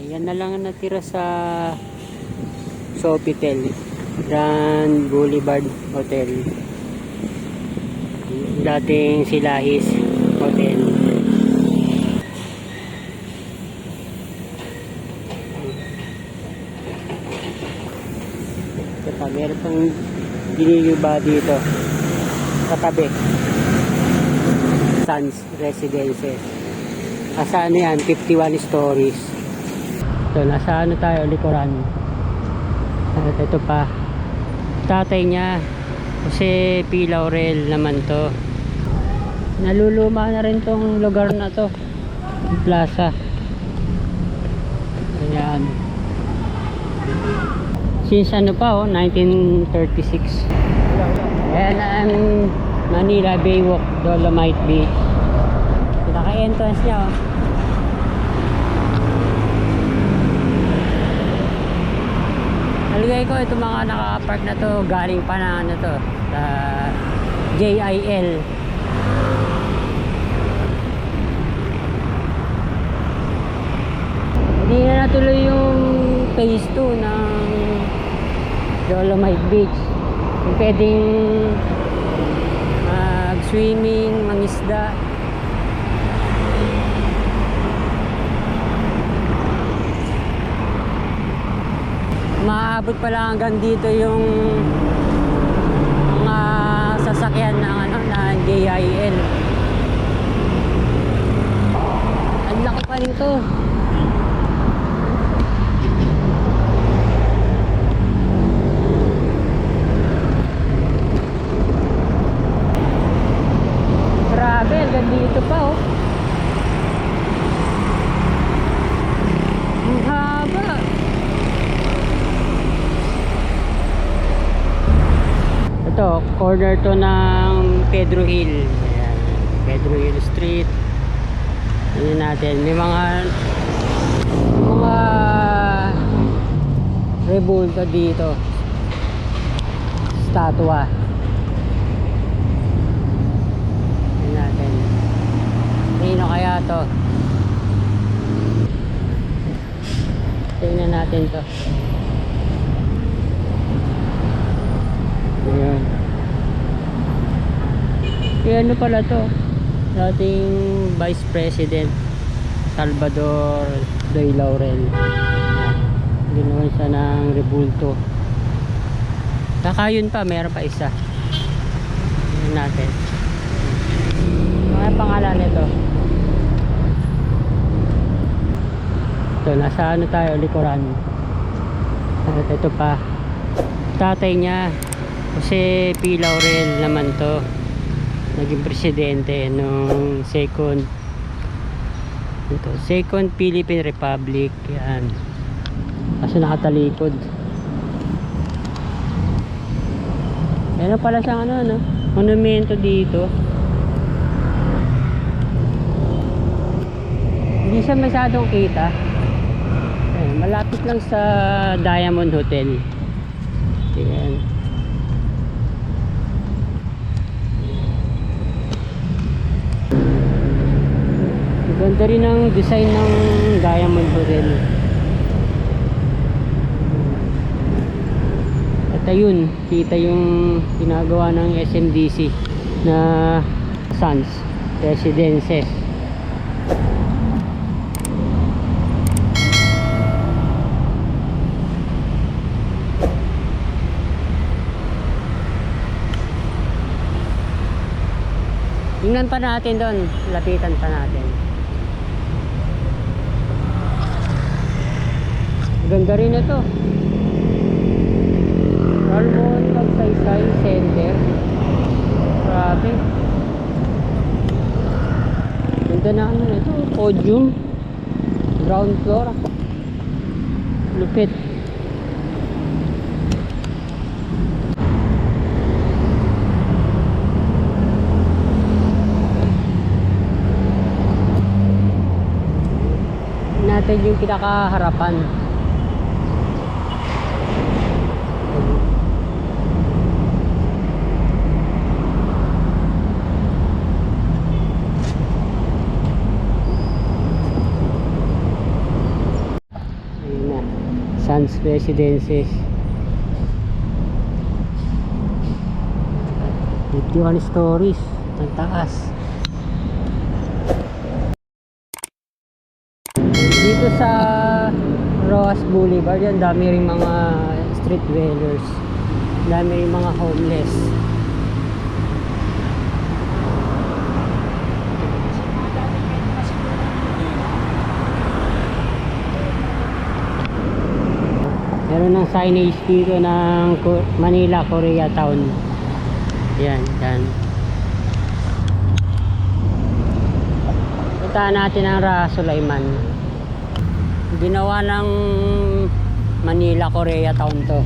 Yan na lang ang natira sa Sofitel Grand Boulevard Hotel, dating Silahis Hotel. Ito pa, meron pang giniliba dito katabi, Suns Residences. Asa ano yan, 51 stories. Ito, nasa ano tayo, likuran. At ito pa, tatay niya, kasi P. Laurel naman to. Naluluma na rin tong lugar na to, plaza. Ayan, since ano pa, 1936. Ayan ang Manila Baywalk, Dolomite Beach. Pinaka-entrance niya, Nalagay ko itong mga naka-park na to, galing pa na ano to, JIL. Hindi na natuloy yung phase 2 ng Dolomite Beach. Yung pwedeng mag-swimming, mangisda. Maabot pa lang hanggang dito yung mga sasakyan ng ano, na JIL. Ang laki pa nito. Grabe, hanggang dito pa, Ang haba. Ito, corner to ng Pedro Hill. Ayan, Pedro Hill Street. Ayan natin, may mga rebulto dito, statwa. Ayan natin, sino kaya to? Tingnan natin to. Ayan. Kaya ano pala to? Dating Vice President Salvador Day Laurel. Ginawa siya ng rebulto. Saka yun pa, meron pa isa. Ayan natin. Ano pangalan nito? Ito, nasa ano tayo, likuran. At ito pa, tatay niya, kasi P. Laurel naman to, naging presidente nung second Philippine Republic. Yan, kasi nakatalikod. Meron pala siyang ano, monumento dito. Hindi siya masyadong kita. Ayan, malapit lang sa Diamond Hotel. Ayan. Ganda rin ang design ng Diamond Hotel. At ayun, kita yung ginagawa ng SMDC na Suns Residences. Tingnan pa natin doon, lapitan pa natin. Ganda rin ito. Salmon Magsaysay Center. Grabe. Ganda na ano ito, podium. Ground floor. Lupit. Natin yung pinakaharapan. Sands Residences. 51 stories. Ang taas. Dito sa Roas Boulevard, yan dami rin mga street dwellers. Dami rin mga homeless. Meron ng signage dito ng Manila Koreatown. Yan, yan. Puntahan natin ang Raha Sulaiman. Ginawa ng Manila Koreatown to.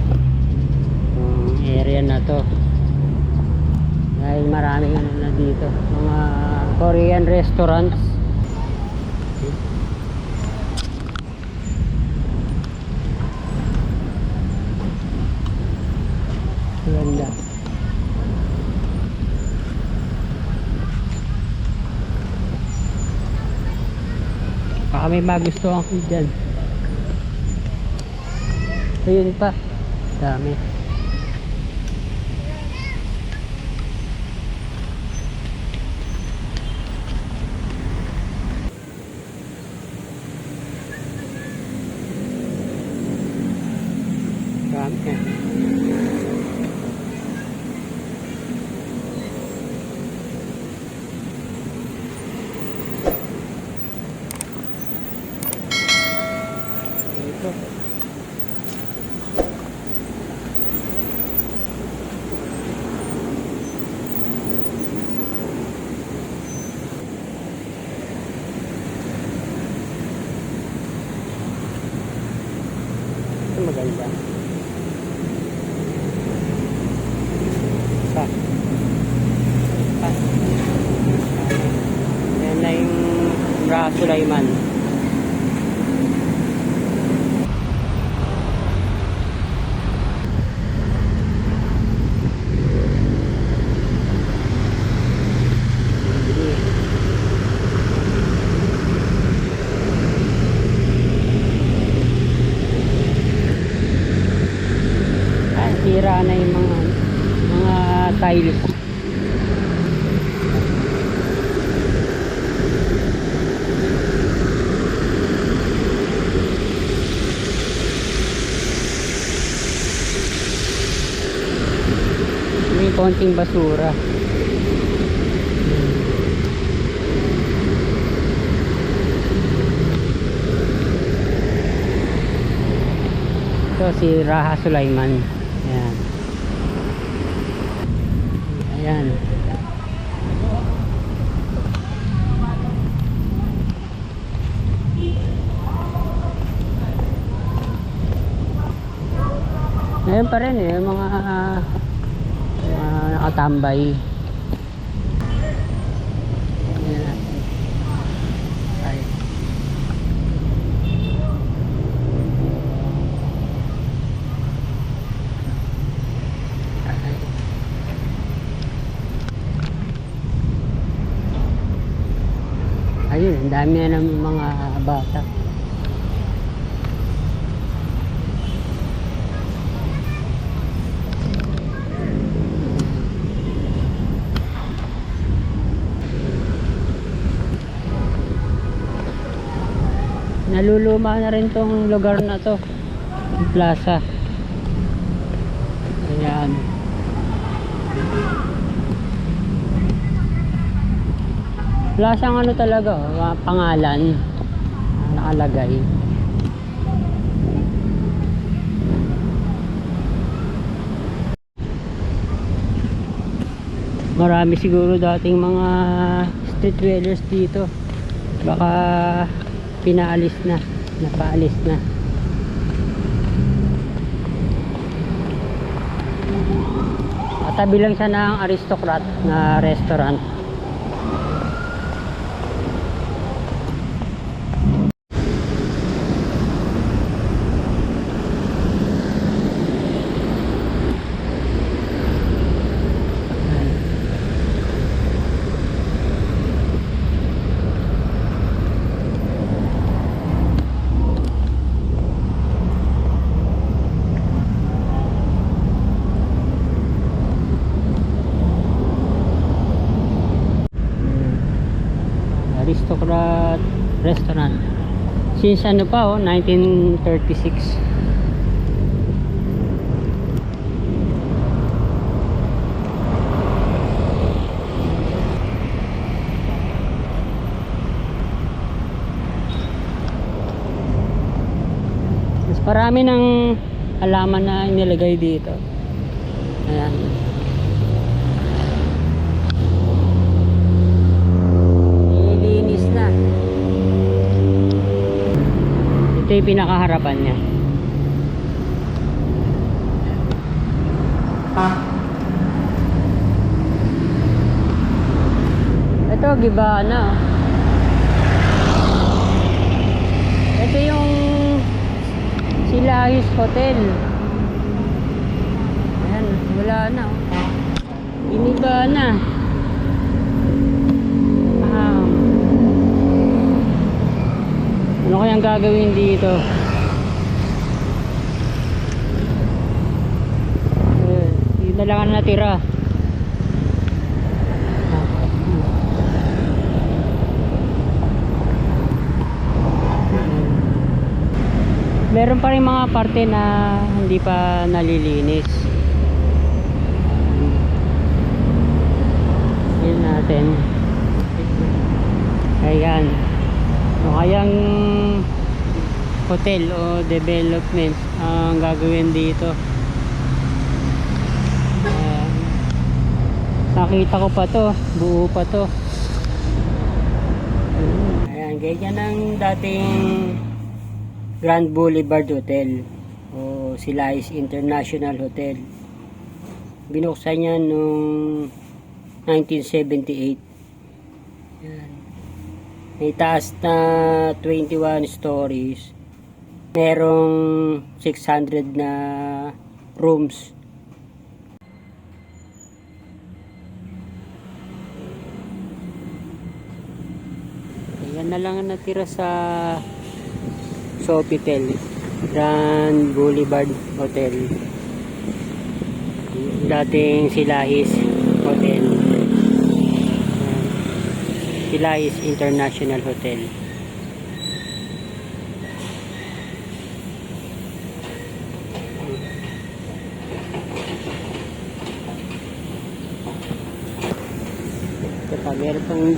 Area na to. Dahil maraming ano na dito. Mga Korean restaurants. Ganda. Baka may magustuhan ko dyan. Ayun pa. Dami. Dami. Maganda. Pa. Pa. Ayan na yung Raha Sulaiman. Sira na yung mga tiles. May konting basura. Ito si Raha Sulaiman. Ayan. Ayan. Ngayon pa rin mga nakatambay. Ayan. Ay. Ayun, ang dami na ng mga bata. Naluluma na rin tong lugar na to, yung plaza. Ayan. Plaza ang ano talaga, pangalan nakalagay. Marami siguro dating mga street dwellers dito. Baka pinaalis na, napaalis na. Tabi lang siya ng Aristocrat na restaurant. Since ano pa, 1936. Mas marami ng halaman na inilagay dito. Ayan. Nilinis na. Ito yung pinakaharapan niya. Ito, gibaan na. Ito yung Silahis Hotel. Ayan, wala na. Iniba na. Ano kayang gagawin dito? Yun na lang ang natira. Meron pa rin mga parte na hindi pa nalilinis. Yun natin. Ayan. O kayang hotel o development ang gagawin dito. Nakita ko pa to, buo pa to. Ayan, ganyan ang dating Grand Boulevard Hotel o Silahis International Hotel. Binuksan niya noong 1978. Ayan. May taas na 21 stories. Merong 600 na rooms. Yan na lang ang natira sa Sofitel Grand Boulevard Hotel, dating Silahis Hotel, Silahis International Hotel. Ito pa, meron pang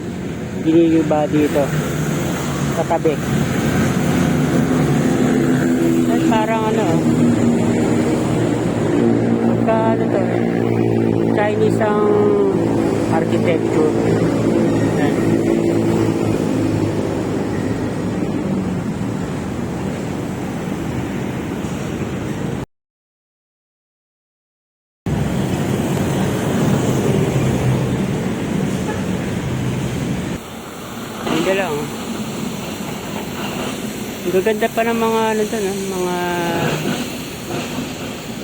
giniliba dito katabi. Parang ano, pagka ano to, Chinese ang architecture. Yan. Hindi lang. Gaganda pa ng mga ano to, no? Mga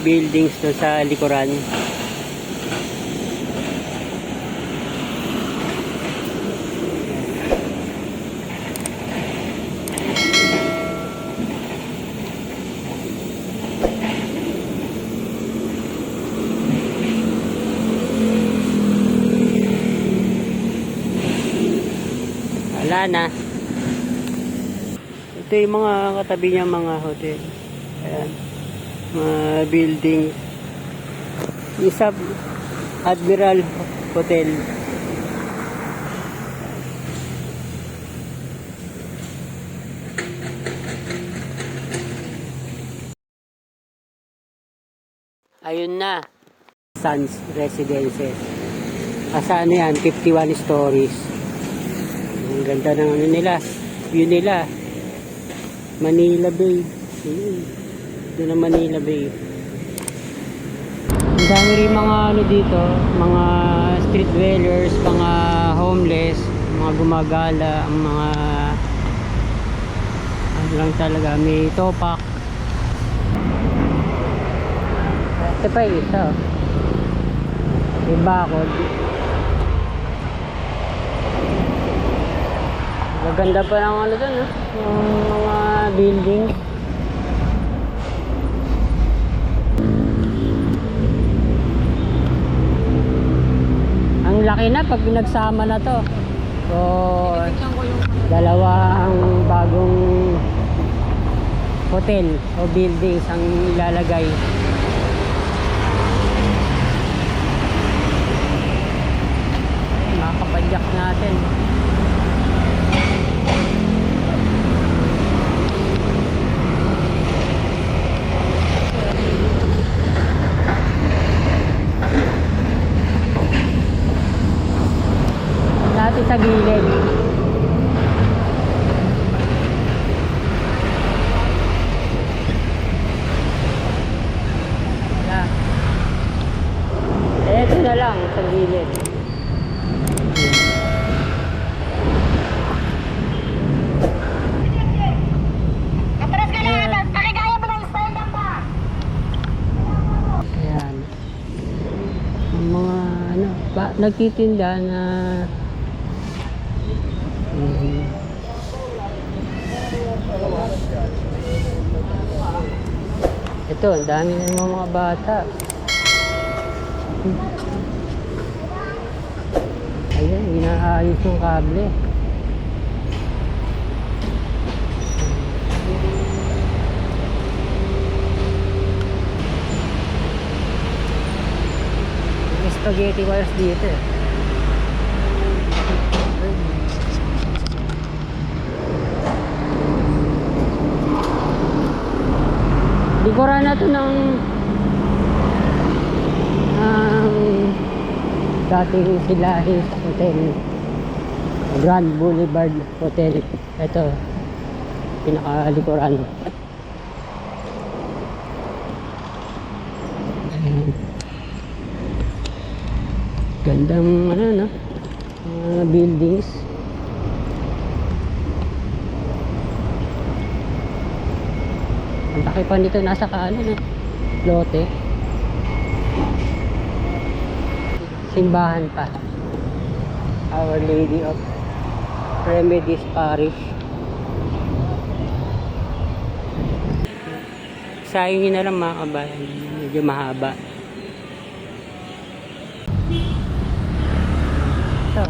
buildings doon sa likuran. Wala na. Ito yung mga katabi niya mga hotel. Ayan. Mga building. Isa Admiral Hotel. Ayun na. Suns Residences. Asa ano yan? 51 stories. Ang ganda ng ano nila. View nila. Manila Bay. Doon na Manila Bay. Ang dami rin mga ano dito, mga street dwellers, mga homeless, mga gumagala, ang mga ano lang talaga, may topak. Ito pa isa. May bakod. Maganda pa ng ano doon, yung mga building. Ang laki na pag pinagsama na to. So, dalawang bagong hotel o buildings ang ilalagay. Mga kapadyak natin. Natin sa gilid. Yan. Ito na lang sa gilid. Atras ka lang, atas. Pakigaya mo ng style lang ba? Ayan. Ang mga ano, nagtitinda na ito, ang dami ng mga bata. Ayan, inaayos yung kable. May spaghetti wires dito eh. Likuran na to ng dating Silahis Hotel, Grand Boulevard Hotel. Ito, pinakalikuran. Gandang ano no, buildings. Ang laki pa nito, nasa kanan lote. Simbahan pa. Our Lady of Remedies Parish. Sayangin na lang mga kabayan, medyo mahaba. Ito.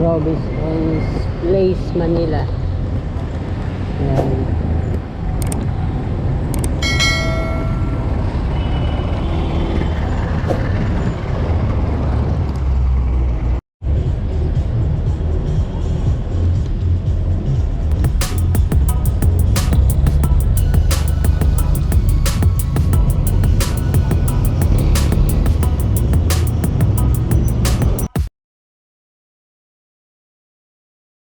Robinson's Place, Manila. Ayan.